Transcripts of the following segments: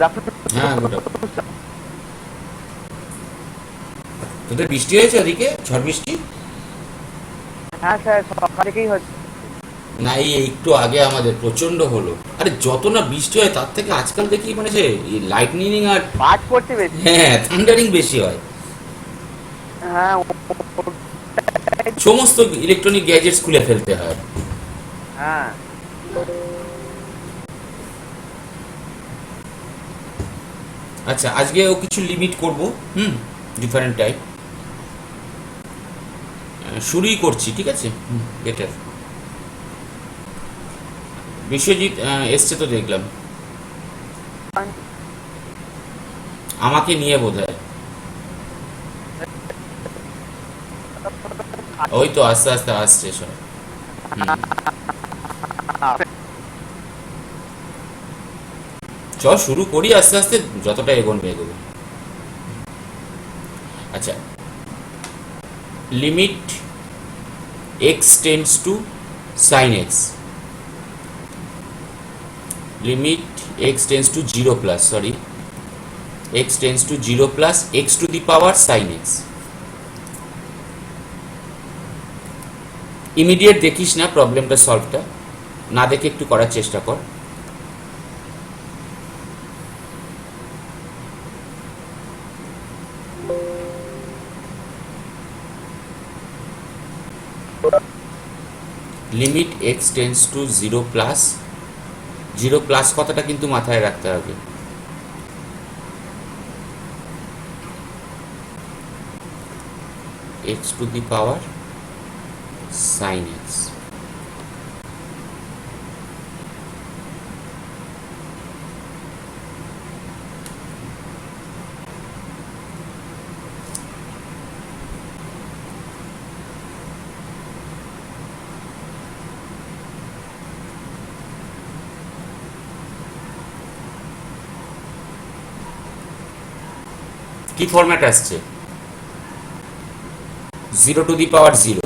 হ্যাঁ, good afternoon. তোদের বৃষ্টি হয়েছে ওদিকে, ঝড় বৃষ্টি? হ্যাঁ স্যার, সকাল থেকেই হচ্ছে। না, এই একটু আগে আমাদের প্রচন্ড হলো। আরে যত না বৃষ্টি হয় তার থেকে আজকাল দেখি মানে যে লাইটনিং আর বাজ পড়ছে বেশি। হ্যাঁ থান্ডারিং বেশি হয়। হ্যাঁ সমস্ত ইলেকট্রনিক গ্যাজেটস খুলে ফেলতে হয়। হ্যাঁ। আচ্ছা, আজকেও কিছু লিমিট করব। হুম, ডিফারেন্ট টাইপ। শুরুই করছি, ঠিক আছে? বেটার। বিশ্বজিৎ এসছে তো দেখলাম, আমাকে নিয়ে বোধহয়। ওই তো আস্তে আস্তে আসছে সব। হুম। চ শুরু করি আস্তে আস্তে, যতটা এগোনো এগোবে। আচ্ছা, limit X tends to sine X, limit X tends to zero plus, sorry, X tends to zero plus X to the power sine X. Immediate দেখিস না প্রবলেমটা, সলভটা না দেখে একটু করার চেষ্টা কর। Limit x tends two zero plus, zero plus কথাটা কিন্তু মাথায় রাখতে হবে। X to the power sine x. কি ফরম্যাট আসছে? Zero two the power zero.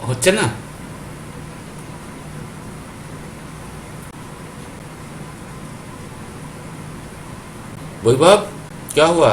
হচ্ছে না? वैभव, क्या हुआ?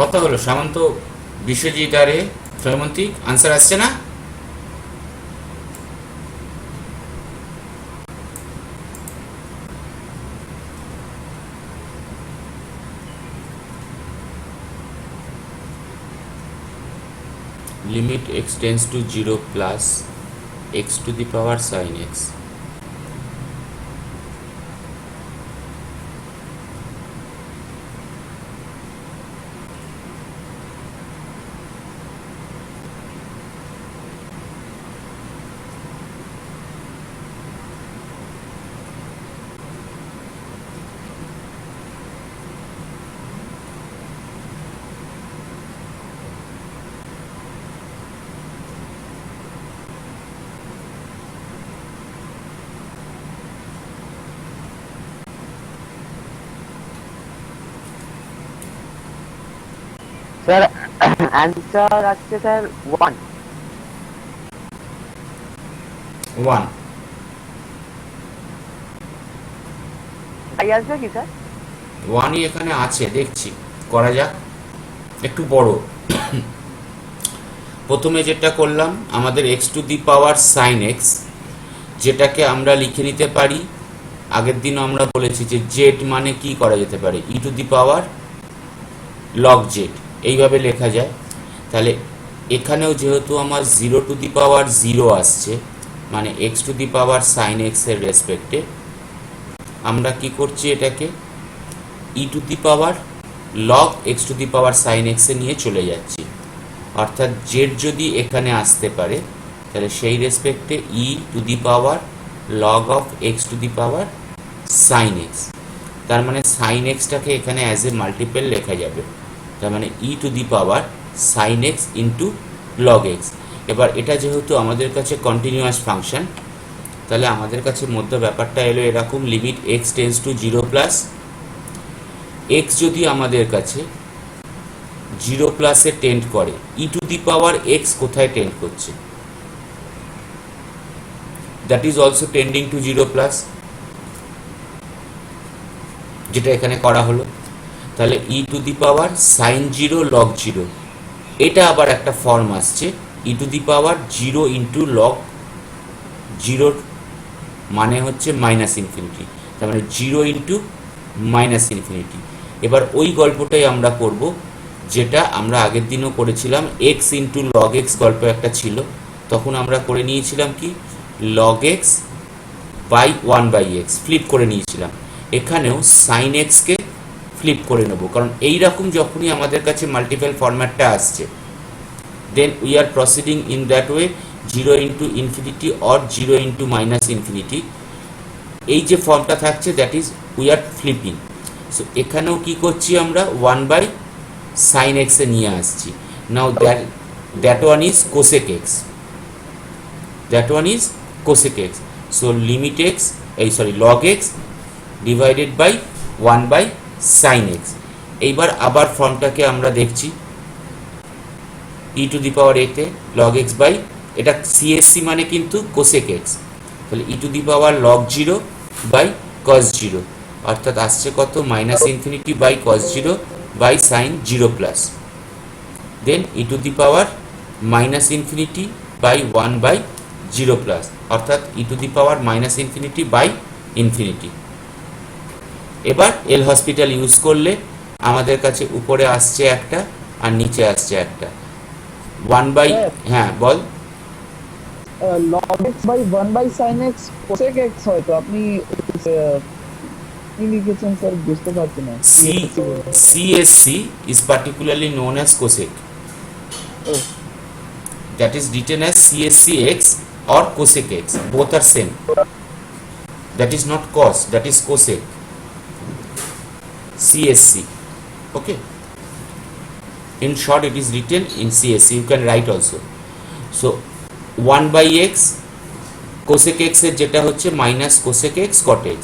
কথা হলো সামন্ত বিশ্বজিৎ আরে সৈমন্তিক আনসার আসছে না? Limit x tends to 0 plus x to the power sine x। Sir answer আসছে স্যার 1। 1 তাই আসবে কি স্যার? 1ই এখানে আছে, দেখছি করা যাক। একটু বড়। প্রথমে যেটা করলাম আমাদের x to the power sine x, যেটাকে আমরা লিখে নিতে পারি, আগের দিনও আমরা বলেছি যে জেড মানে কি করা যেতে পারে, e to the power log z, এইভাবে লেখা যায়। তাহলে এখানেও যেহেতু আমার 0 টু দি পাওয়ার 0 আসছে, মানে x to the power sine x এর রেসপেক্টে আমরা কি করছি, এটাকে e to the power log x to the power sine x এ নিয়ে চলে যাচ্ছি। অর্থাৎ জেড যদি এখানে আসতে পারে তাহলে সেই রেসপেক্টে e to the power log of x to the power sine x। তার মানে সাইন এক্সটাকে এখানে অ্যাজ এ মাল্টিপল লেখা যাবে। তার মানে e to the power sine x into log x. এবার এটা যেহেতু আমাদের কাছে কন্টিনিউয়াস ফাংশন, তাহলে আমাদের কাছে মধ্য ব্যাপারটা এলো এরকম, limit x tends to 0 plus x যদি আমাদের কাছে 0 প্লাসে টেন্ড করে, e to the power x কোথায় টেন্ড করছে, that is also tending to 0 plus, যেটা এখানে করা হলো। তাহলে e to the power sine 0 log 0, এটা আবার একটা ফর্ম আসছে e to the power 0 into log 0, মানে হচ্ছে মাইনাস ইনফিনিটি। তার মানে 0 ইন্টু মাইনাস ইনফিনিটি। এবার ওই গল্পটাই আমরা করব যেটা আমরা আগের দিনও করেছিলাম, এক্স ইন্টু লগ এক্স গল্প একটা ছিল, তখন আমরা করে নিয়েছিলাম কি log x by 1 by X flip করে নিয়েছিলাম। এখানেও সাইন এক্সকে ফ্লিপ করে নেব, কারণ এইরকম যখনই আমাদের কাছে মাল্টিপল ফরম্যাটটা আসছে, then we are proceeding in that way, 0 into infinity or 0 into minus infinity, এই যে ফর্মটা থাকছে that is we are flipping. So এখানেও কি করছি আমরা 1 বাই সাইন এক্স এ নিয়ে আসছি। Now that one is cosec X, that one is cosec X. So limit X log X divided by 1 by sine X. এইবার আবার ফর্মটাকে আমরা দেখছি ই টু দি পাওয়ার এতে লগ এক্স বাই, এটা সিএসসি মানে কিন্তু কোসেক এক্স, তাহলে e to the power log 0 by cos 0, অর্থাৎ আসছে কত minus infinity by cos 0 by sine 0 plus, then e to the power minus infinity by 1 by 0 plus, অর্থাৎ e to the power minus infinity by infinity. এবার L'Hospital use করলে আমাদের কাছে উপরে আসছে একটা আর নিচে আসছে একটা 1 বাই, হ্যাঁ বল। log x by 1 by sin x cosec x হয়তো আপনি কি লিখেছেন স্যার বুঝতে পারছি না। CSC is particularly known as cosec, Oh, that is written as CSCX or cosec x, both are same, that is not cos, that is cosec, CSC, okay, in short it is written in CSC, you can write also. So 1 by x cosec x এর যেটা হচ্ছে minus cosec x cot x।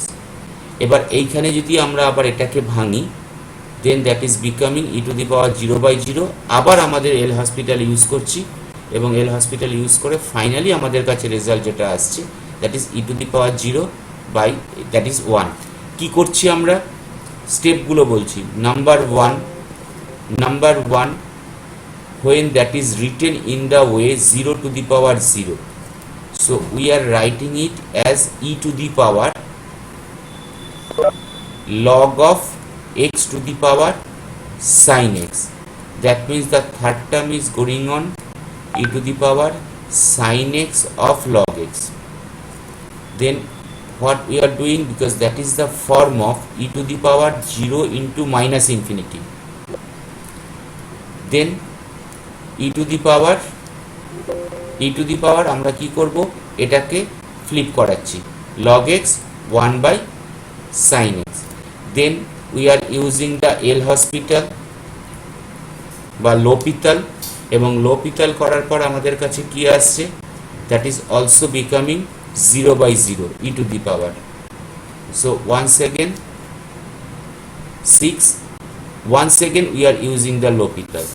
এবার এইখানে যদি আমরা আবার এটাকে ভাঙি, then that is becoming e to the power 0 by 0, আবার আমাদের এল হসপিটাল ইউজ করছি এবং এল হসপিটাল ইউজ করে ফাইনালি আমাদের কাছে রেজাল্ট যেটা আসছে that is e to the power 0 by that is 1। কি করছি আমরা, স্টেপগুলো বলছি। Number 1, number 1 when that is written in the way 0 to the power 0. So we are writing it as e to the power log of x to the power sin x. That means the third term is going on e to the power sin x of log x. Then what we are doing, because that is the form of e to the power 0 into minus infinity, then e to the power আমরা কি করব, এটাকে flip করাচ্ছি log x 1 by sin x. Then we are using the L'Hospital বা L'Hopital, এবং L'Hopital করার পর আমাদের কাছে কি আসছে, that is also becoming 0 by 0 e to the power. So once again 6, once again we are using the L'Hopital.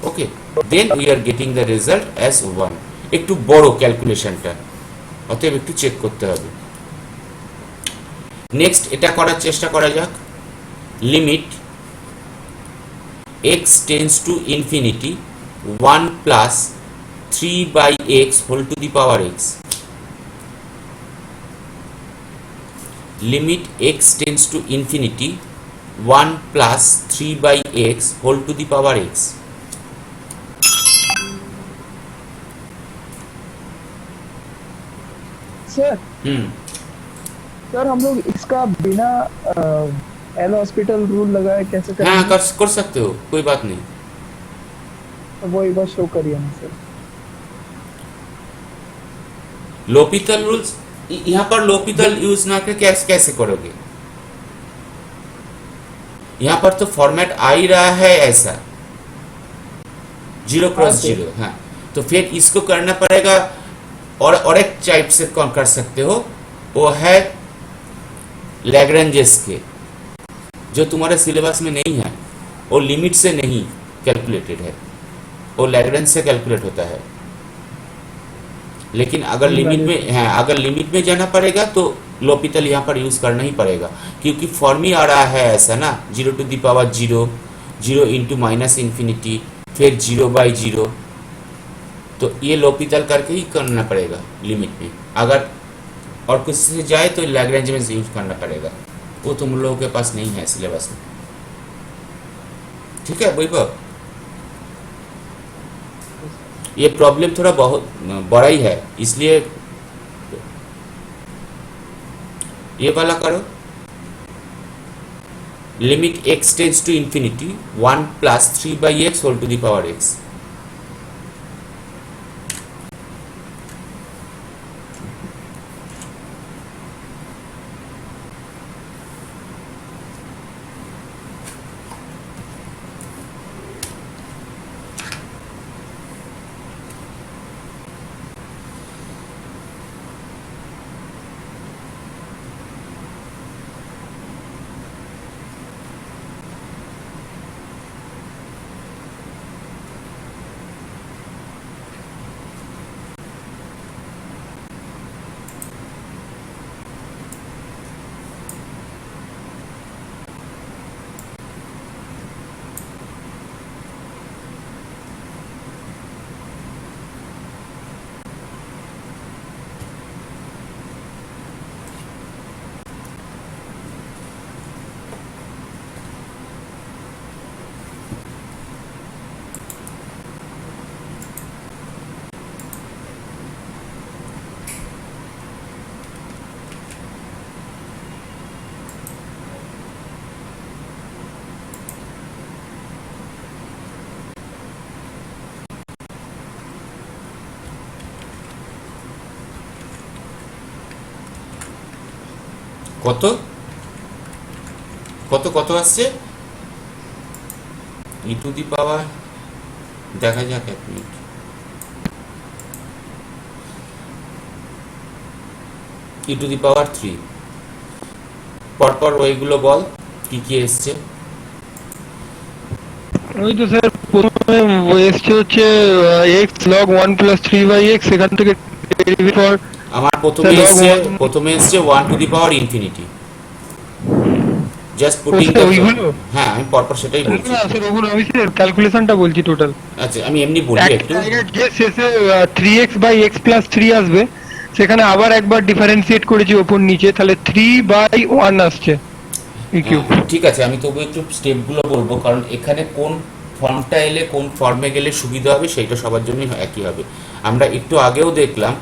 Okay, then we are getting the result as 1. একটু বড় ক্যালকুলেশনটা, অতএব একটু চেক করতে হবে। নেক্সট এটা করার চেষ্টা করা যাক। Limit x tends to infinity 1 plus 3 by x whole to the power x। Limit x tends to infinity 1 plus 3 by x whole to the power x। Sir हम लोग इसका बिना एल हॉस्पिटल रूल लगाए कैसे करें? हाँ कर सकते हो, कोई बात नहीं। तो वो एक बार शो करिए ना सर। L'Hopital रूल्स, यहाँ पर L'Hopital यूज ना करके कैसे करोगे? यहाँ पर तो फॉर्मेट आ ही रहा है ऐसा 0 क्रॉस 0। हाँ, तो फिर इसको करना पड़ेगा और एक टाइप से कर सकते हो, वो है लैग्रेंजेस के, जो तुम्हारे सिलेबस में नहीं है, वो लिमिट से नहीं कैलकुलेटेड है, वो लैग्रेंज से कैलकुलेट होता है। लेकिन अगर लिमिट में है, अगर लिमिट में जाना पड़ेगा तो L'Hopital यहाँ पर यूज करना ही पड़ेगा, क्योंकि फॉर्म ही आ रहा है ऐसा ना 0 to the power 0, 0 into minus infinity, फिर 0 बाई 0, तो ये L'Hopital करके ही करना पड़ेगा लिमिट में। अगर और कुछ से जाए तो लैग्रेंज में यूज करना पड़ेगा, वो तुम लोगों के पास नहीं है सिलेबस में। ठीक है वैभव, ये प्रॉब्लम थोड़ा बहुत बड़ा ही है, इसलिए ये वाला करो। Limit x tends to infinity 1 plus 3 by x whole to the power x। কত কত কত আসছে ই টু দি পাওয়ার, দেখা যাক এক মিনিট। ই টু দি পাওয়ার 3 পরপর ওইগুলো বল কি কি এসছে। ওই তো স্যার প্রথমে এসছে হচ্ছে x log 1 plus 3 by x, এখান থেকে ডেরিভেটিভ ফর আমার প্রথমে এসছে 1 two the power infinity. Just putting আচ্ছা, ওইগুলো? হ্যাঁ আমি পরপর সেটাই বলছি। না স্যার, ওগুলো আমি স্যার ক্যালকুলেশনটা বলছি টোটাল। আচ্ছা আমি এমনি বলি একটা একটু। জায়গায় যে শেষে 3x বাই এক্স প্লাস 3 আসবে, সেখানে আবার একবার ডিফারেন্সিয়েট করেছি ওপর নিচে, তাহলে 3/1 আসছে ইকিউ। ঠিক আছে, আমি তবু একটু স্টেপগুলো বলবো, কারণ এখানে কোন ফর্মটা এলে কোন ফর্মে গেলে সুবিধা হবে সেইটা সবার জন্যই একই হবে। আমরা একটু আগেও দেখলাম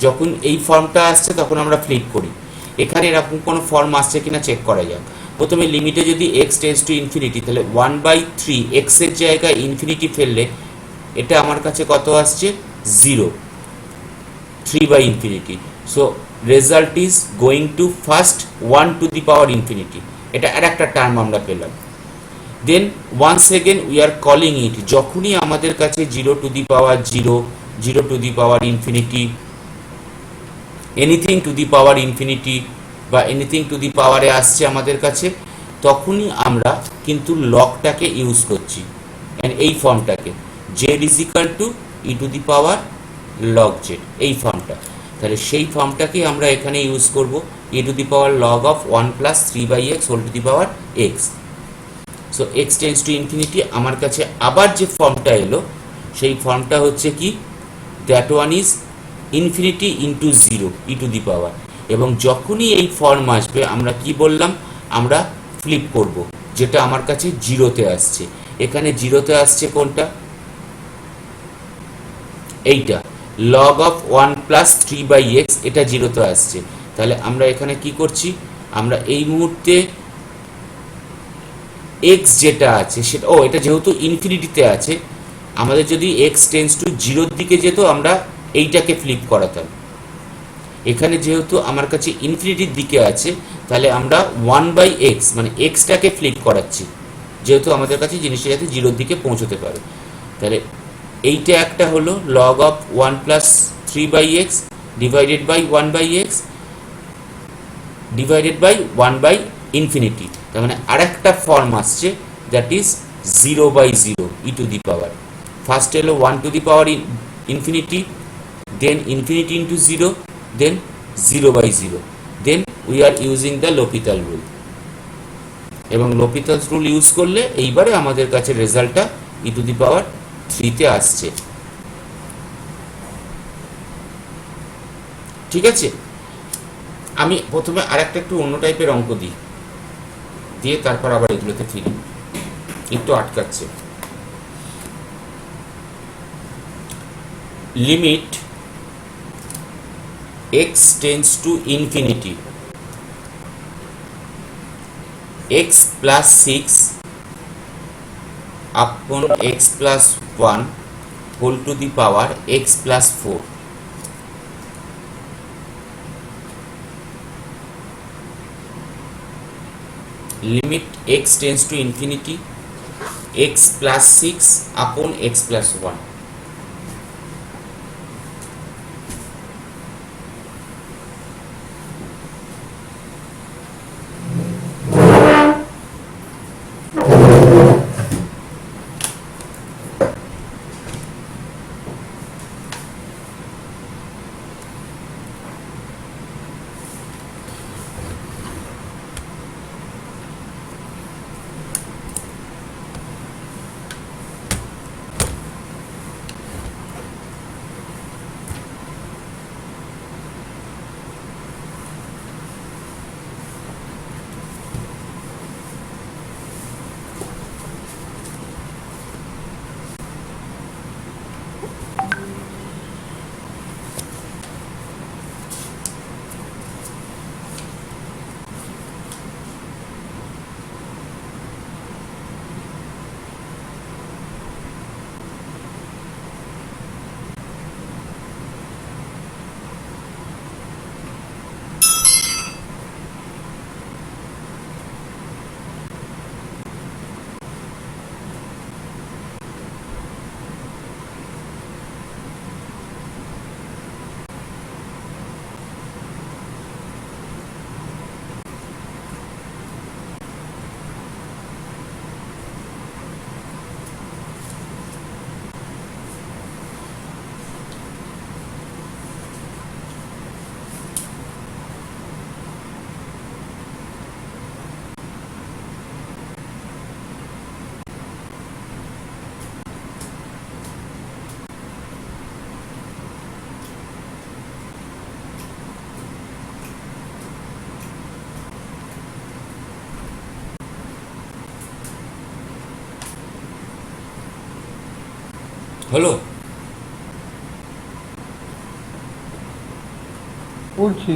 যখন এই ফর্মটা আসছে তখন আমরা ফ্লিপ করি। এখানে এরকম কোনো ফর্ম আসছে কিনা চেক করা যাক। প্রথমে লিমিটে যদি এক্স টেন্স টু ইনফিনিটি, তাহলে 1/3 এক্সের জায়গায় ইনফিনিটি ফেললে এটা আমার কাছে কত আসছে? 0, 3/infinity. So result is going to first 1 to the power infinity. এটা আর একটা টার্ম আমরা পেলাম। দেন once again we are calling it, যখনই আমাদের কাছে 0 to the power 0, 0 to the power infinity, anything to the power infinity বা anything to the power এ আসছে আমাদের কাছে, তখনই আমরা কিন্তু লগটাকে ইউজ করছি, এই ফর্মটাকে z is equal to e to the power log z, এই ফর্মটা। তাহলে সেই ফর্মটাকে আমরা এখানে ইউজ করব, e to the power log of 1 plus 3/x whole to the power x. So x tends to infinity আমার কাছে আবার যে ফর্মটা এলো সেই ফর্মটা হচ্ছে কি, that one is infinity into 0 e to the power. এবং যখনই এই ফর্ম আসবে আমরা কি বললাম, আমরা ফ্লিপ করব, যেটা আমার কাছে জিরোতে আসছে। এখানে জিরোতে আসছে কোনটা? এইটা log of 1 plus 3/x, এটা জিরোতে আসছে। তাহলে আমরা এখানে কি করছি, আমরা এই মুহূর্তে x যেটা আছে সেটা, এটা যেহেতু ইনফিনিটিতে আছে, আমাদের যদি x টেন্স টু 0 দিকে যেত আমরা এইটাকে ফ্লিপ করাতাম। এখানে যেহেতু আমার কাছে ইনফিনিটির দিকে আছে, তাহলে আমরা 1/x মানে xটাকে ফ্লিপ করাচ্ছি, যেহেতু আমাদের কাছে জিনিসটা যাতে 0 দিকে পৌঁছতে পারে। তাহলে এইটা একটা হলো log of 1 plus 3/x divided by 1/x divided by 1/infinity। তার মানে আরেকটা ফর্ম আসছে, that is 0/0 E to the power. First এলো 1 to the power infinity, then infinity into 0, then 0/0, then we are using the L'Hopital rule। এবং L'Hopital rule use করলে এইবারে আমাদের কাছে রেজাল্টটা ই টু দি পাওয়ার 3 তে আসছে। ঠিক আছে, আমি প্রথমে আরেকটা একটু অন্য টাইপের অঙ্ক দিই, দিয়ে তারপর আবার এগুলোতে ফিরি, একটু আটকাচ্ছে। Limit x tends to infinity, x plus 6 upon x plus 1 whole to the power x plus 4। limit x tends to infinity, x plus 6 upon x plus 1। হলো? করছি।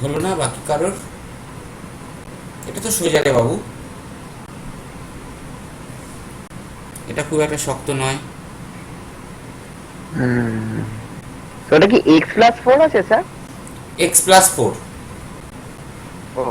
হলো না বাকি কারোর? এটা তো সোজা রে বাবু, এটা খুব একটা শক্ত নয়। তো ওটা কি x+4 আছে স্যার? x+4। ও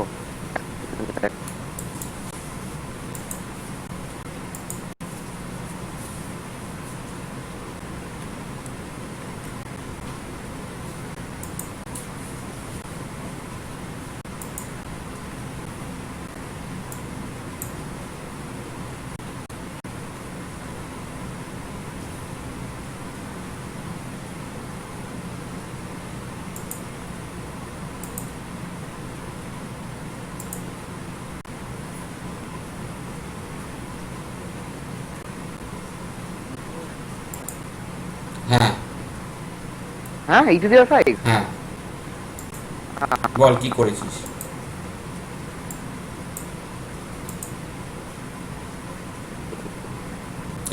হ্যাঁ হ্যাঁ, e⁵ হ্যাঁ, বল কি করেছিস?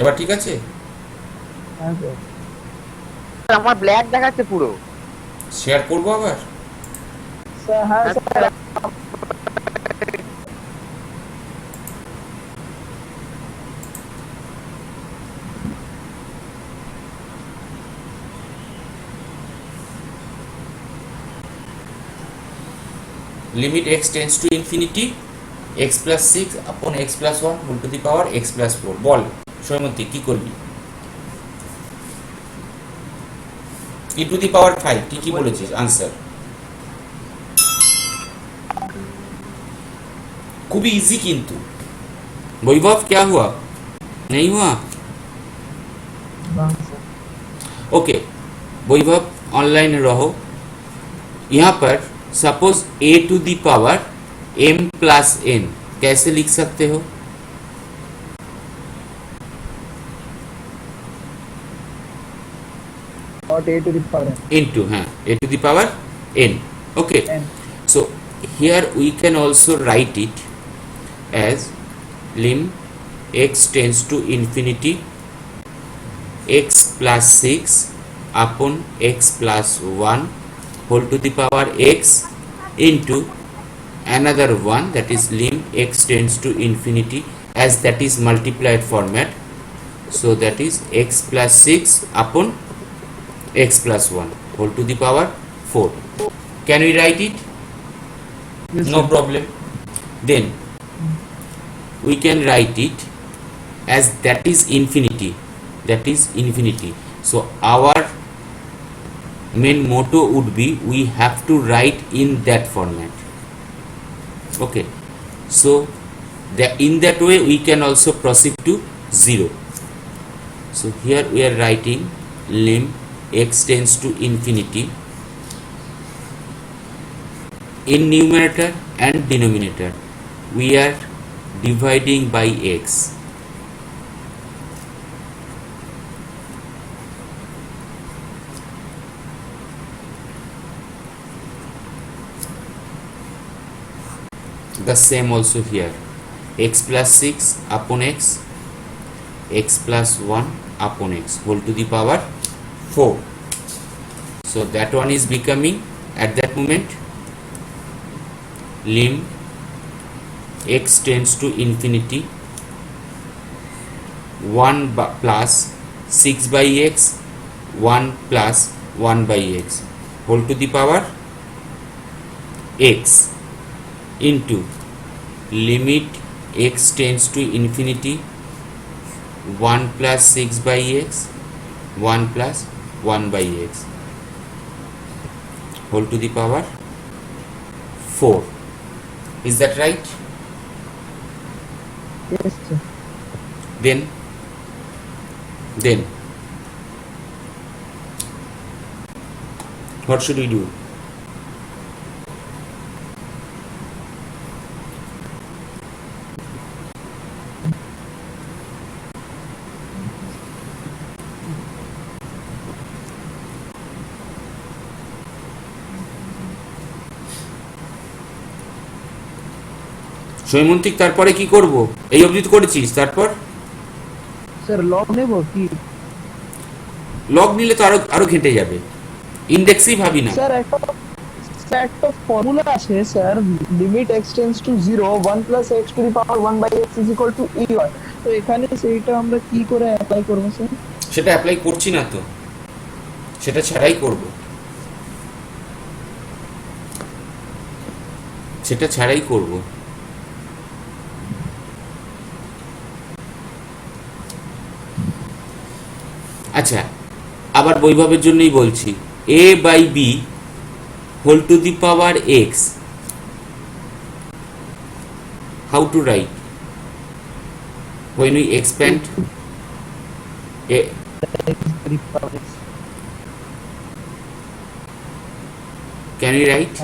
এবার ঠিক আছে? हाँ सर আমার ব্ল্যাক দেখাচ্ছে পুরো। শেয়ার করবো আবার? सर हाँ sir limit x tends to infinity x+6 আপন x+1 whole to the power x+4। বল সৈমন্তী কি করবি? e টু দি পাওয়ার 5 কি কি বলেছিস? आंसर खूबी इजी किंतु। वैभव क्या हुआ? नहीं हुआ? हाँ सर ओके वैभव ऑनलाइन रहो। यहाँ पर suppose a to the power m+n कैसे लिख सकते हो? और a to the power Into हाँ a to the power n। Okay n so here we can also write it as lim x tends to infinity x+6 upon x+1 whole to the power x into another one that is lim x tends to infinity as that is multiplied format, so that is x+6 upon x+1 whole to the power 4. Can we write it? Yes, No sir. problem. Then we can write it as that is infinity, that is infinity. So our main motto would be we have to write in that format. Okay, so in that way we can also proceed to 0. So here we are writing lim x tends to infinity in numerator and denominator we are dividing by x. The same also here, x+6 upon x, x+1 upon x whole to the power 4. So that one is becoming at that moment lim x tends to infinity 1 plus 6 by x 1 plus 1 by x whole to the power x into limit x tends to infinity 1 plus 6 by x 1 plus 1 by x whole to the power 4. Is that right? Yes, sir. Then what should we do? সৈমন্তিক তারপরে কি করব? এই অবধি তো করেছিস, তারপর sir log নেব কি? লগ নিলে তো আরো ঘেটে যাবে, ইন্ডেক্সই ভাবি না। স্যার একটা ফর্মুলা আছে sir, limit x tends to 0 1 plus x to the power 1 by x is equal to e হয়। তো এখানে সেইটা আমরা কি করে অ্যাপ্লাই করব স্যার? সেটা অ্যাপ্লাই করছি না তো, সেটা ছাড়াই করব, সেটা ছাড়াই করব। আচ্ছা, আবার বৈভবের জন্যই বলছি, a by b whole to the power x, how to write when we expand a, can we write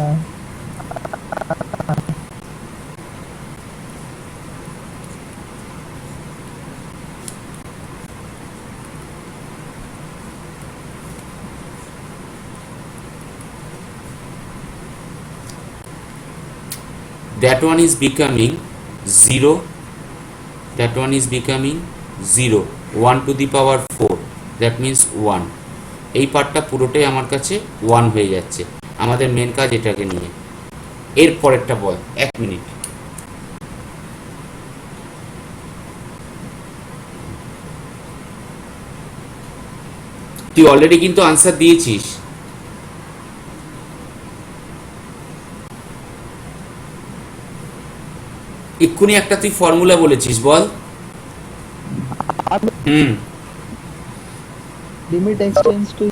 that one is becoming 0, that one is becoming 0, 1 to the power 4, that means 1। এই পার্টটা পুরোটাই আমার কাছে 1 হয়ে যাচ্ছে। আমাদের main কাজ এটাকে নিয়ে। এর পরেরটা বল, 1 মিনিট। তুই অলরেডি কিন্তু আনসার দিয়েছিস। এক্ষুনি একটা তুই ফর্মুলা বলেছিস, বল। Limit x tends to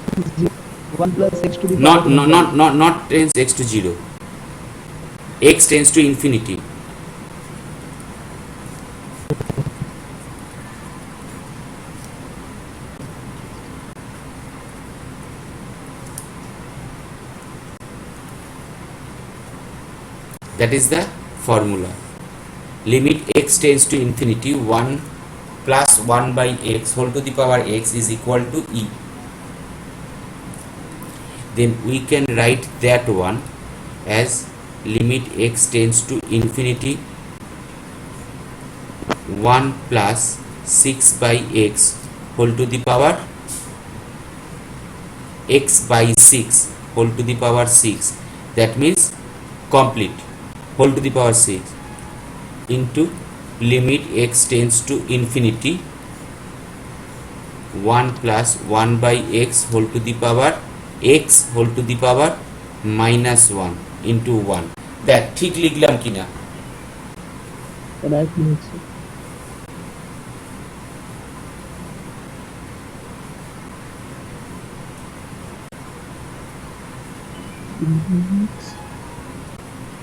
1 plus x to the not tends x to 0, x tends to infinity। that is the formula, limit x tends to infinity 1 plus 1 by x whole to the power x is equal to e। then we can write that one as limit x tends to infinity 1 plus 6 by x whole to the power x by 6 whole to the power 6, that means complete whole to the power 6 into limit x tends to infinity 1 plus 1 by x whole to the power x whole to the power minus 1 into 1। দেখ ঠিক লিখলাম কিনা? Right লিখছি।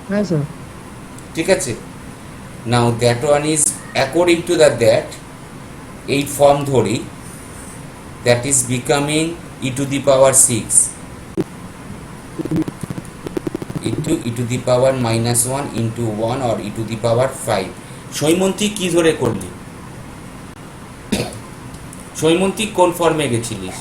হ্যাঁ sir, ঠিক আছে। now that one is according to the that এই form ধরি, that is becoming e to the power 6 into e to the power minus 1 into 1 or e to the power 5। সৈমন্তী কি ধরে করলি? সৈমন্তী কোন ফর্মে গেছিলিস?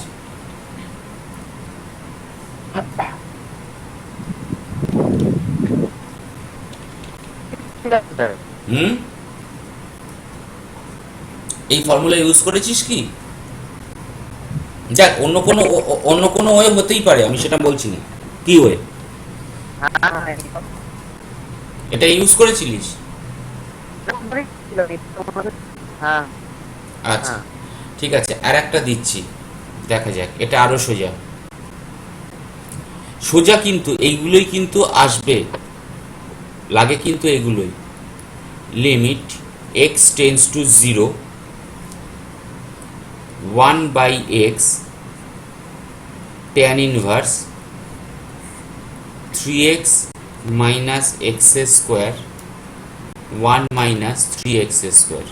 এই ফর্মুলা ইউজ করেছিস কি? যাক, অন্য কোনো ওয়ে হতেই পারে, আমি সেটা বলছি না। কি ওয়ে? এটা ইউজ করেছিলিস? হ্যাঁ আচ্ছা হ্যাঁ। ঠিক আছে, আর একটা দিচ্ছি, দেখা যাক, এটা আরো সোজা সোজা, কিন্তু এইগুলোই কিন্তু আসবে, লাগে কিন্তু এগুলোই। Limit x tends to 0, 1/x tan inverse 3x minus x square 1 minus 3x square।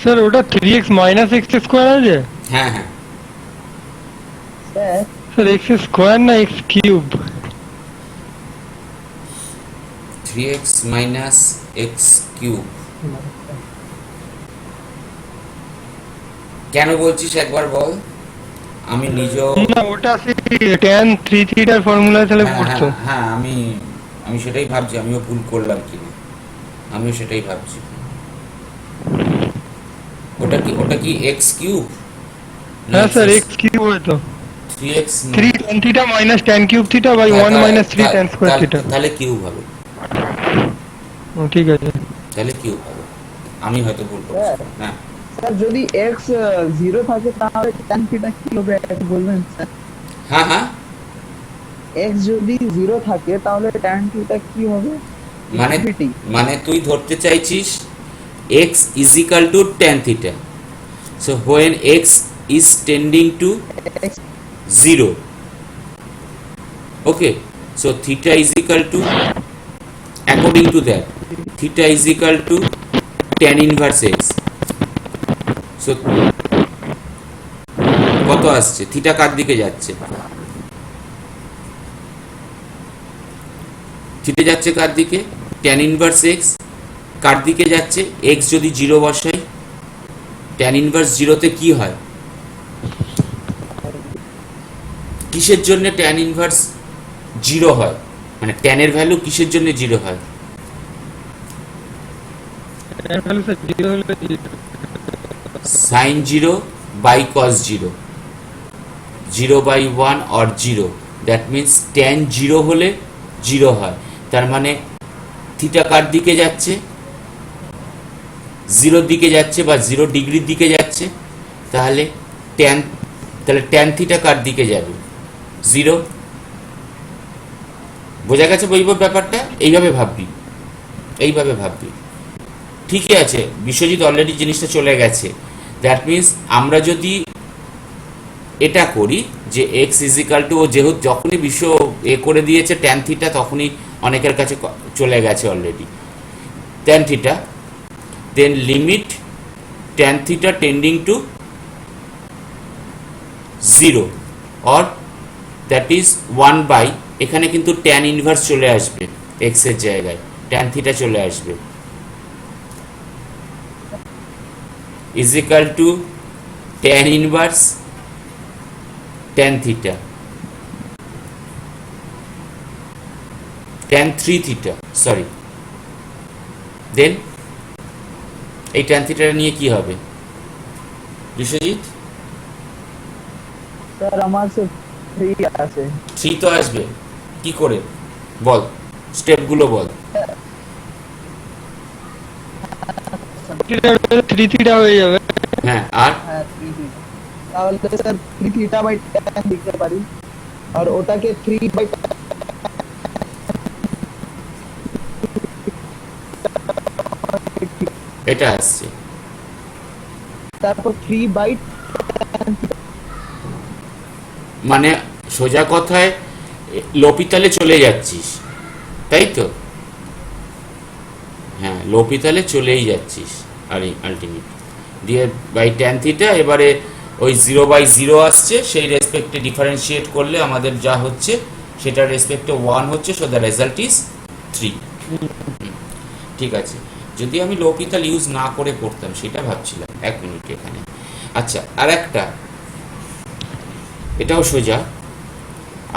Sir ওটা 3x মাইনাস এক্স স্কোয়ার আছে? হ্যাঁ হ্যাঁ, স্যার স্যার এক্স স্কোয়ার না x cube? 3x minus x cube কেন বলছিস একবার বল, আমি নিজেও। না ওটা সেই tan 3 থিটার ফর্মুলা তাহলে হ্যাঁ পড়তো। হ্যাঁ হ্যাঁ, আমি সেটাই ভাবছি, আমিও ভুল করলাম কিনা, আমিও সেটাই ভাবছি। ওটা কি এক্স কিউব? হ্যাঁ স্যার এক্স কিউব হয়তো। 3x 3 tan theta minus tan cube theta by 1 minus 3 tan square theta. তাহলে কিউব হবে, ও ঠিক আছে। তাহলে কিউব হবে, আমি হয়তো ভুল করছি। হ্যাঁ স্যার যদি এক্স 0 থাকে তাহলে tan থিটা কি হবে একটু বলবেন স্যার? হ্যাঁ হ্যাঁ, এক্স যদি 0 থাকে তাহলে tan থিটা কি হবে? মানে Infinity। মানে তুই ধরতে চাইছিস x is equal to tan theta, so when x is tending to X 0, okay, so theta is equal to, according to that, theta is equal to tan inverse x, so কত আসছে, theta কার দিকে যাচ্ছে, theta যাচ্ছে কার দিকে, tan inverse x, কার দিকে যাচ্ছে, x যদি 0 বসাই, tan inverse 0 তে কি হয়, কিসের জন্য tan inverse 0 হয়, মানে tan এর ভ্যালু কিসের জন্য 0 হয়, tan ভ্যালু স্যার 0 হলে sin 0 by cos 0, 0 by 1 or 0, that means tan 0 হলে 0 হয়, তার মানে থিটা কার দিকে যাচ্ছে, 0 দিকে যাচ্ছে বা 0 ডিগ্রির দিকে যাচ্ছে, তাহলে tan থিটা কার দিকে যাবে, 0। বোঝা গেছে বৈভব ব্যাপারটা, এইভাবে ভাববি, ঠিকই আছে, বিশ্বজিৎ অলরেডি জিনিসটা চলে গেছে। দ্যাট মিন্স আমরা যদি এটা করি যে এক্স ইজিক্যাল টু, ও যেহেতু যখনই বিশ্ব করে দিয়েছে ট্যান থিটা, তখনই অনেকের কাছে চলে গেছে already tan theta, then limit tan theta tending to 0 or that is 1 by, এখানে কিন্তু ট্যান ইনভার্স চলে আসবে, এক্স এর জায়গায় ট্যান থিটা চলে আসবে, is equal to tan inverse tan theta, tan 3 theta, sorry, then এই tan theta নিয়ে কি হবে বিশ্বজিৎ? স্যার আমার সে 3 আছে। 3 তো আসবে, কি করে বল, স্টেপগুলো বল। 3 থিটা হয়ে যাবে। হ্যাঁ, আর হ্যাঁ তাহলে স্যার 3 থিটা বাই tan লিখতে পারি, আর ওটাকে 3 বাই এটা আসছে। তারপর 3 বাই মানে সোজা কথায় লোপিতালে চলে যাচ্ছিস, তাই তো? হ্যাঁ, লোপিতালে চলেই যাচ্ছিস আলটিমেট দিয়ে বাই ট্যান থিটা। এবারে ওই 0/0 আসছে, সেই রেসপেক্টে ডিফারেন্সিয়েট করলে আমাদের যা হচ্ছে সেটার রেসপেক্টে 1 হচ্ছে, সো দ্য রেজাল্ট ইজ 3। ঠিক আছে, যদি আমি লোপিতাল ইউজ না করে করতাম সেটা ভাবছিলাম। এক মিনিট এখানে। আচ্ছা, আর একটা, এটাও সোজা,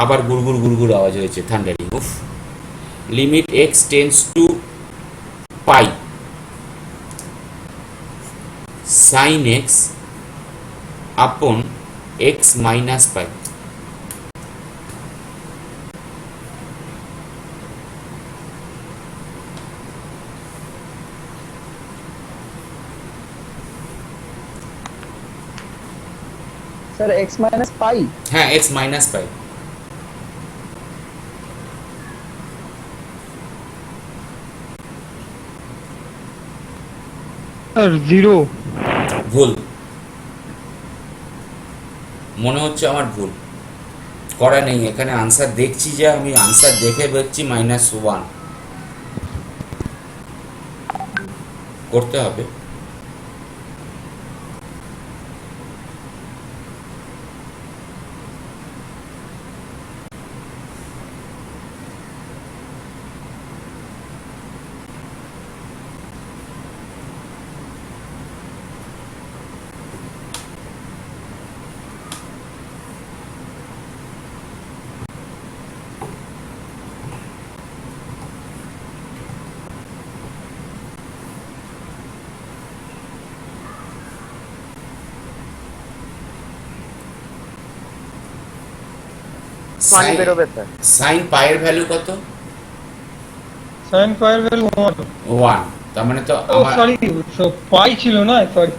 আবার গুড়গুড় গুড়গুড় আওয়াজ হয়েছে, থান্ডারিং। উফ। Limit x tends to pi sine x upon x minus pi. Sir x minus pi. হ্যাঁ, এক্স মাইনাস পাই। স্যার 0। ভুল মনে হচ্ছে আমার, ভুল করা নেই এখানে। আনসার দেখছি, যে আমি আনসার দেখে দেখছি -1 করতে হবে। ওয়ান বেরোবে স্যার। সাইন পায়ের ভ্যালু কত? sin pi এর ভ্যালু 1। 1। তার মানে তো ও আমার সরি, পাই ছিল না, সরি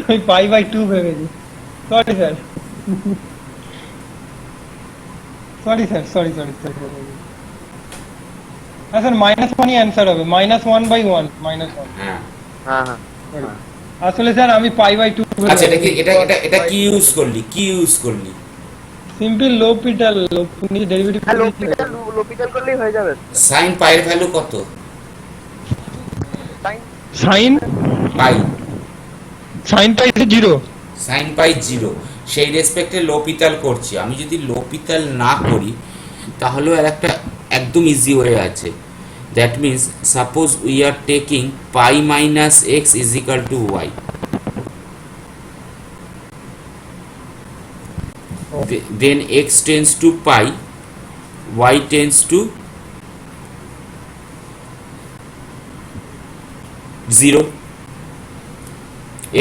আমি পাই বাই 2 ভেবেছি। Sorry sir, sorry sir, sorry sorry sorry. হ্যাঁ স্যার, -1ই অ্যান্সার হবে, -1/1 -1। হ্যাঁ। হ্যাঁ হ্যাঁ। আসলে স্যার আমি পাই বাই 2। আচ্ছা, এটা কি এটা কি ইউজ করলি? কি ইউজ করলি? Simple L'Hopital derivative. হ্যাঁ, লোপিটাল করলেই হয়ে যাবে। সাইন পায়ের ভ্যালু কত? Sine pi. Sine pi 0। Sine pi 0, সেই রেসপেক্টে লোপিতাল করছি। আমি যদি লোপিতাল না করি তাহলেও আর একটা একদম ইজি ওয়ে আছে। That means suppose we are taking pi minus X is equal to Y, then x tends to pi, y tends to 0।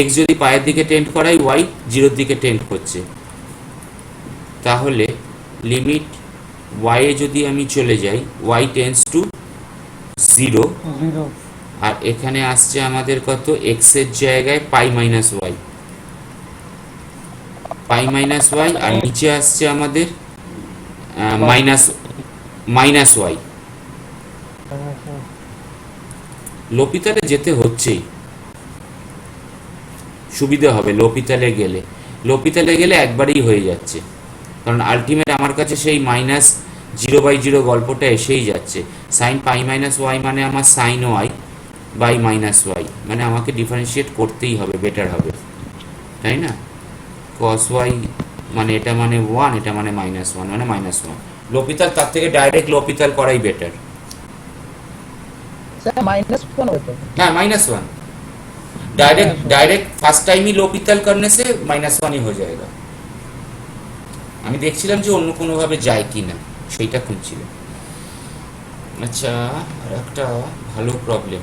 x যদি পায়ের দিকে টেন্ড করাই, y 0 দিকে টেন্ড করছে, তাহলে লিমিট y এ যদি আমি চলে যাই, y tends to 0, আর এখানে আসছে আমাদের কত? x এর জায়গায় পাই মাইনাস ওয়াই, পাই মাইনাস ওয়াই, আর নিচে আসছে আমাদের মাইনাস ওয়াই। লোপিতালে যেতে হচ্ছেই, সুবিধা হবে লোপিতালে গেলে। লোপিতালে গেলে একবারেই হয়ে যাচ্ছে, কারণ আলটিমেট আমার কাছে সেই -0/0 গল্পটা এসেই যাচ্ছে। সাইন পাই মাইনাস ওয়াই মানে আমার sine Y by minus Y, মানে আমাকে ডিফারেন্সিয়েট করতেই হবে, বেটার হবে, তাই না? cos y মানে এটা মানে 1, এটা মানে -1 মানে -1। লোপিতাল তার থেকে ডাইরেক্ট লোপিতাল করাই বেটার। স্যার -1 হবে তো? हाँ -1 डायरेक्ट फर्स्ट टाइम ही लोपिताल करने से -1 ही हो जाएगा। আমি দেখছিলাম যে অন্য কোনো ভাবে যায় কিনা, সেইটা খুঁজছিলাম। আচ্ছা, আর একটা ভালো প্রবলেম,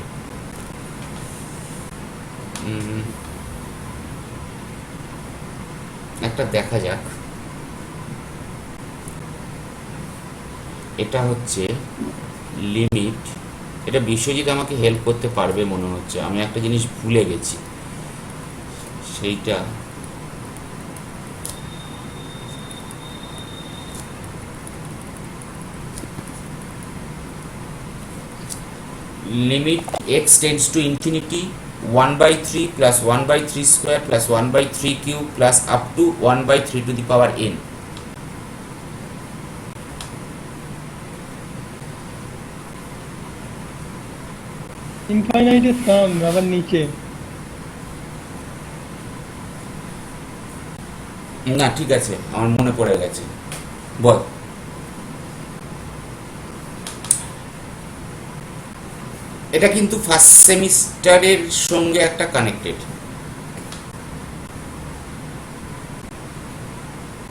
একটা দেখা যাক। এটা হচ্ছে লিমিট, এটা বিশ্বজিৎ আমাকে হেল্প করতে পারবে মনে হচ্ছে, আমি একটা জিনিস ভুলে গেছি, সেইটা limit X tends to infinity 1/3 plus 1/3 square plus 1/3 cube plus up to 1/3 two the power n। ইনফাইনাইটের সাম আবার নিচে। না ঠিক আছে, আমার মনে পড়ে গেছে, বল। এটা কিন্তু ফার্স্ট সেমিস্টারের সঙ্গে একটা কানেক্টেড,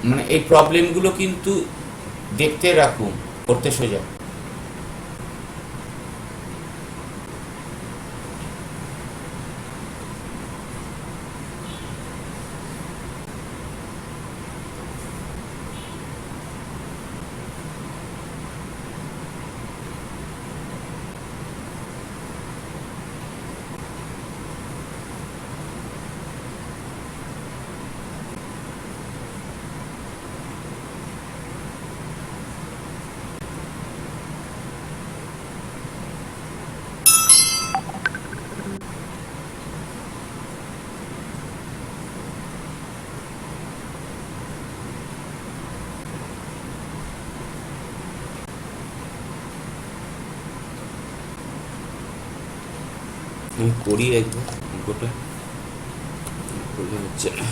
মানে এই প্রবলেমগুলো কিন্তু দেখতে রাখুন, করতে সোজা। আমি করি একবার অঙ্কটা, করলে হচ্ছে না।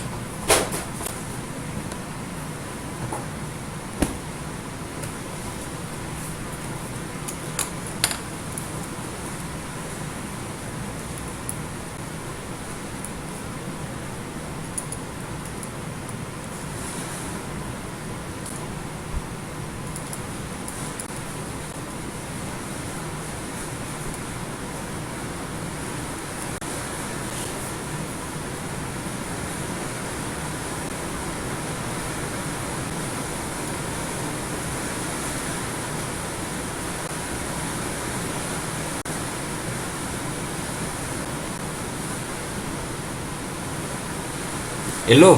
এলো?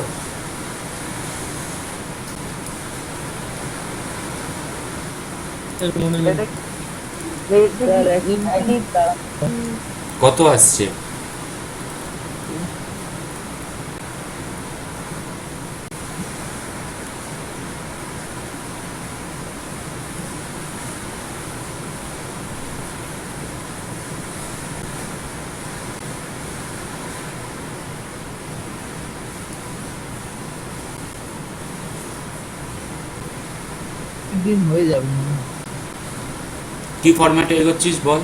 কত আসছে? দিন হয়ে যাবে। কি ফরম্যাটে এগোচ্ছিস বল?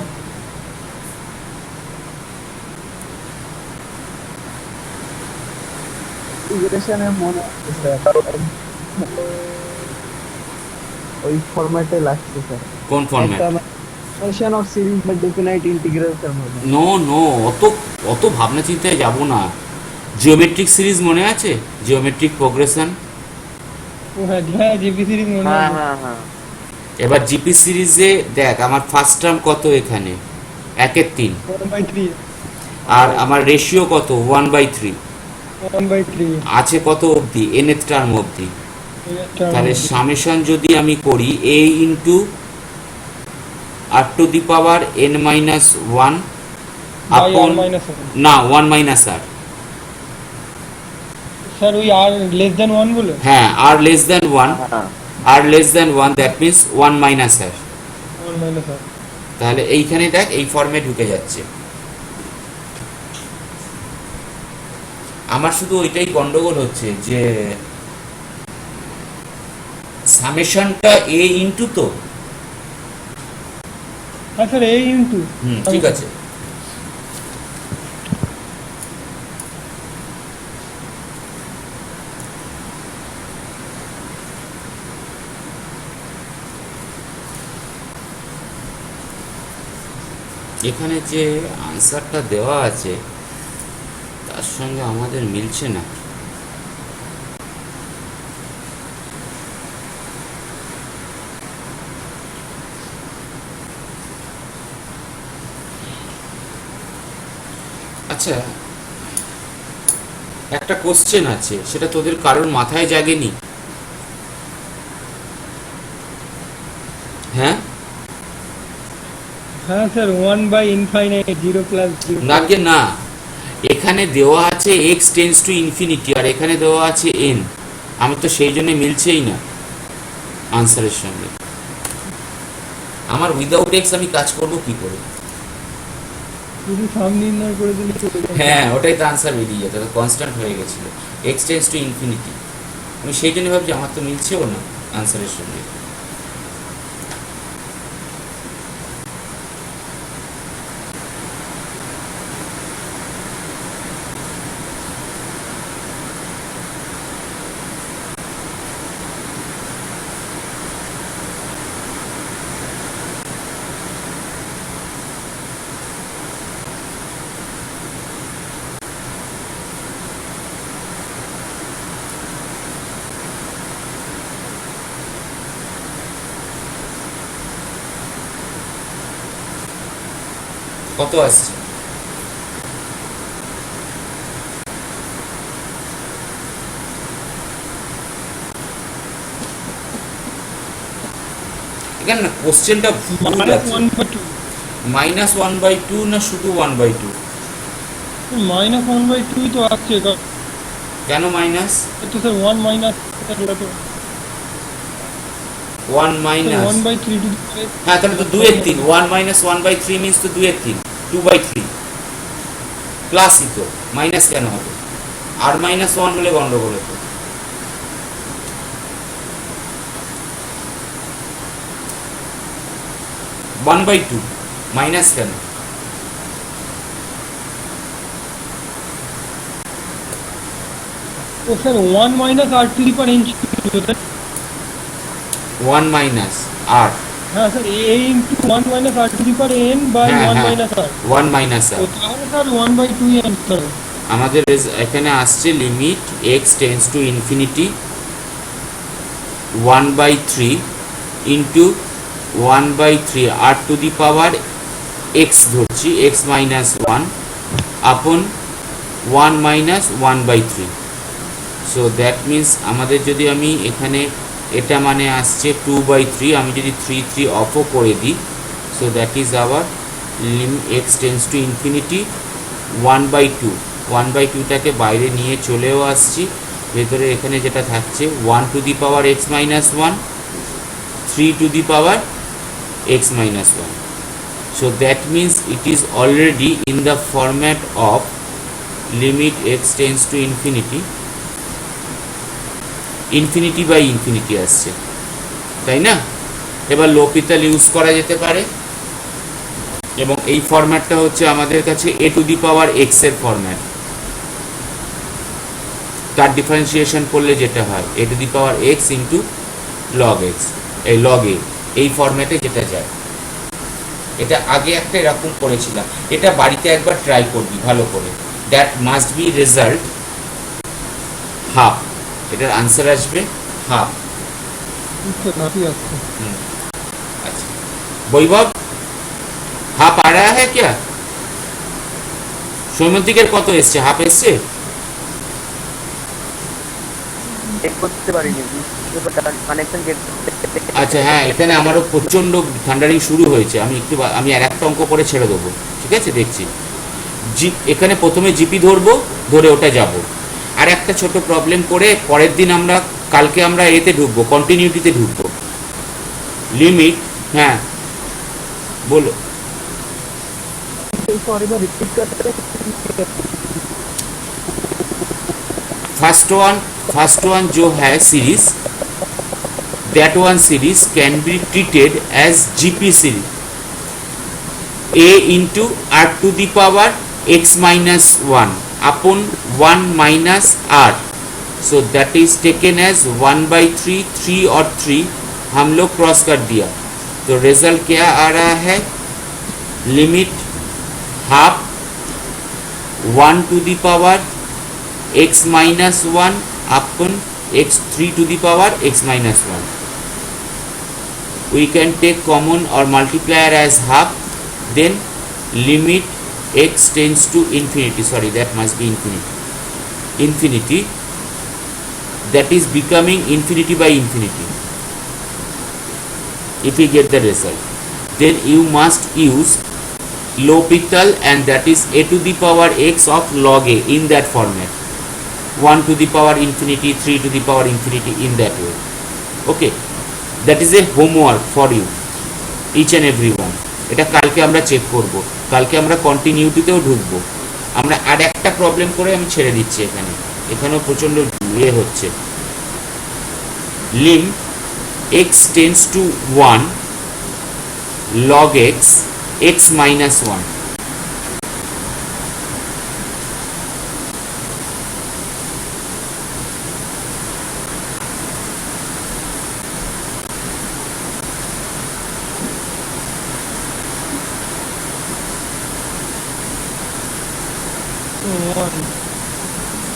ইকুয়েশনে মনে হচ্ছে স্যার ওই ফরম্যাটে লাগছে স্যার। কোন format? Summation of series by definite integrals এর মধ্যে। নো নো, অত অত ভাবনা চিন্তায় যাব না। জিওমেট্রিক সিরিজ মনে আছে? Geometric progression. ও হ্যাঁ হ্যাঁ, জিপি সিরিজ মনে হ্যাঁ আছে। হ্যাঁ হ্যাঁ এবার জিপি সিরিজে দেখ, আমার ফার্স্ট টার্ম কত এখানে? 1/3। 1/3 আর আমার রেশিও কত? 1/3। 1/3 আছে কত অবধি? nth টার্ম অবধি। তাহলে সামেশন যদি আমি করি a into R to the power n minus 1 upon, না 1 মাইনাস আর, স্যার ওই আর লেস দ্যান 1 বলে। হ্যাঁ আর লেস দ্যান 1, হ্যাঁ r less than 1 that means 1 minus r. 1 minus r. তাহলে এইখানে দেখ এই ফর্মে ঢুকে যাচ্ছে। আমার শুধু ওইটাই গন্ডগোল হচ্ছে যে সামেশনটা a ইন্টু, তো হ্যাঁ স্যার এই ইনটু। ঠিক আছে। এখানে যে আনসারটা দেওয়া আছে তার সঙ্গে আমাদের মিলছে না। আচ্ছা, একটা কোশ্চেন আছে, সেটা তোদের কারোর মাথায় জাগেনি? হ্যাঁ, হ্যাঁ স্যার 1/ইনফাইনাইট 0+0 না কে না, এখানে দেওয়া আছে এক্স টেন্স টু ইনফিনিটি আর এখানে দেওয়া আছে এন, আমার তো সেই জন্য মিলছেই না আনসারের সঙ্গে। আমার উইদাউট এক্স আমি কাজ করব কি করে? শুধু সাম নির্ণয় করে দিলে চলে যাবে। হ্যাঁ, ওটাই তো আনসার বেরিয়ে যেত, কনস্ট্যান্ট হয়ে গেছিল এক্স টেন্স টু ইনফিনিটি। আমি সেই জন্য ভাবছি আমার তো মিলছেও না আনসারের সঙ্গে। কত আসছে? এখানে না কোশ্চেনটা ভুল আছে, -1/2 না শুধু 1/2? -1/2 তো আসছে, কেন মাইনাস? তো স্যার 1 মাইনাস এটা তো 1 মাইনাস 1/3 টু হ্যাঁ, তাহলে তো 2/3। 1 মাইনাস 1/3 মিন্স তো 2/3, 2/3 প্লাসই তো, মাইনাস কেন হবে? আর -1 হলে গন্ডগোল হতো। (1/2) মাইনাস কেন? তো sir 1 minus r to the power n ছিল স্যার। 1 মাইনাস আর, হ্যাঁ sir a into 1 minus r to the power n by হ্যাঁ 1 হ্যাঁ, মাইনাস r। 1 মাইনাস আর। তো তাহলে স্যার 1/2 অ্যান্সার। আমাদের এখানে আসছে limit x tends to infinity 1/3 into 1/3 R to the power x ধরছি, x minus 1 upon 1 minus 1/3। So that means আমাদের যদি আমি এখানে এটা মানে আসছে 2/3, আমি যদি 3 অফও করে দিই, so that is our x tends to infinity 1/2। 1/2টাকে বাইরে নিয়ে চলেও আসছি, ভেতরে এখানে যেটা থাকছে 1 two the power x minus 1, 3 two the power x minus 1. So that means it is already in the format of limit x tends to infinity, infinity by infinity আসছে, তাই না? এবার লোপিতাল ইউজ করা যেতে পারে এবং এই ফরম্যাটটা হচ্ছে আমাদের কাছে a two the power x এর ফরম্যাট। তার ডিফারেন্সিয়েশন করলে যেটা হয় a two the power x into log x, এই log a, এই ফরম্যাটে যেটা যায়। এটা আগে একটা এরকম করেছিলাম, এটা বাড়িতে একবার ট্রাই করবি ভালো করে। That must be result half, এটার আনসার আসবে হাফ। अच्छा वैभव हाफ आ रहा है क्या? সৈমন্তিকের কত এসছে? হাফ এসছে? চেক করতে পারিনি, কানেকশন চেক। আচ্ছা হ্যাঁ, এখানে আমারও প্রচন্ড থান্ডারিং শুরু হয়েছে, আমি আর একটা অঙ্ক করে ছেড়ে দেবো, ঠিক আছে? দেখছি এখানে প্রথমে জিপি ধরবো, ধরে ওটা যাব। আর একটা ছোট প্রবলেম করে পরের দিন কালকে আমরা এতে ঢুকবো, কন্টিনিউটিতে ঢুকবো। লিমিট, হ্যাঁ बोलो। फर्स्ट वन जो है series, that one series can be treated as GP series, a into r to the power x minus 1 upon 1 minus r, so that is taken as 1/3, 3 और 3 हम लोग क्रॉस कर दिया, तो रिजल्ट क्या आ रहा है? Limit half 1 to the power x minus 1 upon x 3 to the power x minus 1. We can take common or multiplier as half, then limit x tends to infinity, sorry that must be infinity, that is becoming infinity by infinity if we get the result. then you must use L'Hopital, and that is a to the power x of log a in that format, 1 to the power infinity, 3 to the power infinity, in that way. Okay, that is a homework for you, each and every one. এটা কালকে আমরা check করব, কালকে আমরা কন্টিনিউটিতেও ঢুকবো। আমরা আর একটা problem করে আমি ছেড়ে দিচ্ছি। এখানেও প্রচন্ড ইয়ে হচ্ছে। lim x tends to 1 log x x minus 1.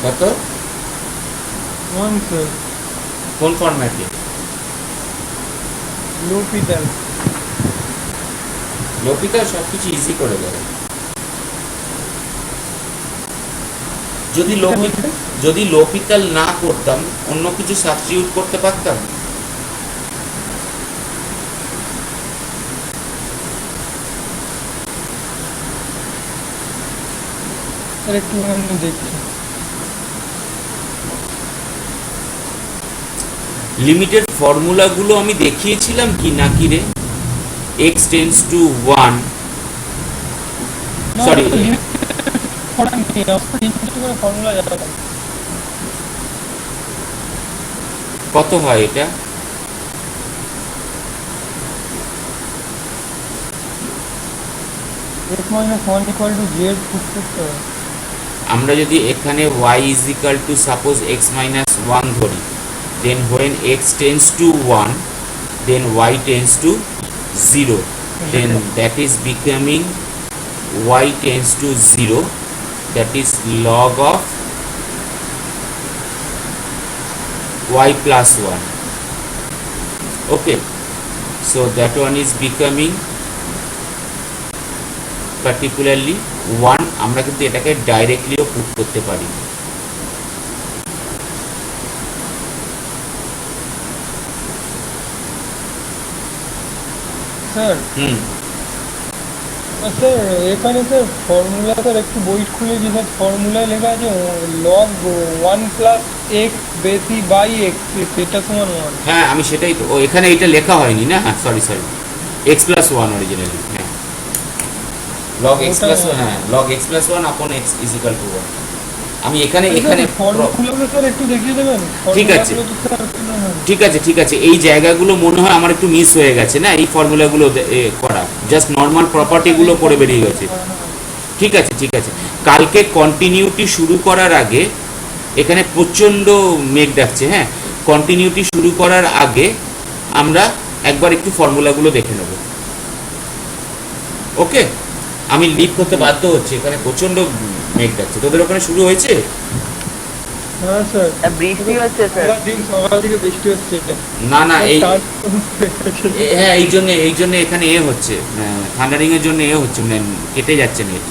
কত? 1 sir. কোন ফরম্যাটে? L'Hopital. লপিতা সবকিছু ইজি করে দেয়। যদি লপিতাল না করতাম, অন্য কিছু সাবস্টিটিউট করতে পারতাম। একটু আমি দেখছি। লিমিটের ফর্মুলাগুলো আমি দেখিয়েছিলাম কি নাকি রে? x tends to 1, sorry formula কত হয় এটা? x minus 1 equal to z আমরা যদি এখানে y is equal to suppose x minus 1 ধরি, then when x tends to 1, then y tends to 0, then that is becoming y tends to 0, that is log of y plus 1. Okay, so that one is becoming particularly 1. আমরা কিন্তু এটাকে ডাইরেক্টলিও put করতে পারি। Sir sir এখানে sir formula sir একটু বই খুলেছি sir, ফর্মুলায় লেখা আছে লগ 1 প্লাস এক্স বেশি বাই এক্স, সেটা সমান 1। হ্যাঁ, আমি সেটাই তো, এখানে এটা লেখা হয়নি না? হ্যাঁ, সরি x plus 1 অরিজিনালি। হ্যাঁ, log x plus 1, হ্যাঁ log x plus 1 upon x is equal to 1। আমি এখানে ফর্মুলাগুলো স্যার একটু দেখিয়ে দেবেন? ঠিক আছে ঠিক আছে ঠিক আছে, এই জায়গাগুলো মনে হয় আমার একটু মিস হয়ে গেছে না, এই ফর্মুলাগুলো করা, জাস্ট নর্মাল প্রপার্টিগুলো পড়ে বেরিয়ে গেছে। ঠিক আছে ঠিক আছে, কালকে কন্টিনিউটি শুরু করার আগে, এখানে প্রচণ্ড মেঘ ডাকছে, হ্যাঁ কন্টিনিউটি শুরু করার আগে আমরা একবার একটু ফর্মুলাগুলো দেখে নেব। ওকে, আমি লিভ করতে বাধ্য হচ্ছি, এখানে প্রচণ্ড মেঘ ডাকছে। তোদের ওখানে শুরু হয়েছে? হ্যাঁ স্যার, বৃষ্টি হচ্ছে স্যার। সকাল থেকে বৃষ্টি হচ্ছে। না না, হ্যাঁ এই জন্য এখানে হচ্ছে, থান্ডারিং এর জন্য হচ্ছে, মানে কেটে যাচ্ছে নেট।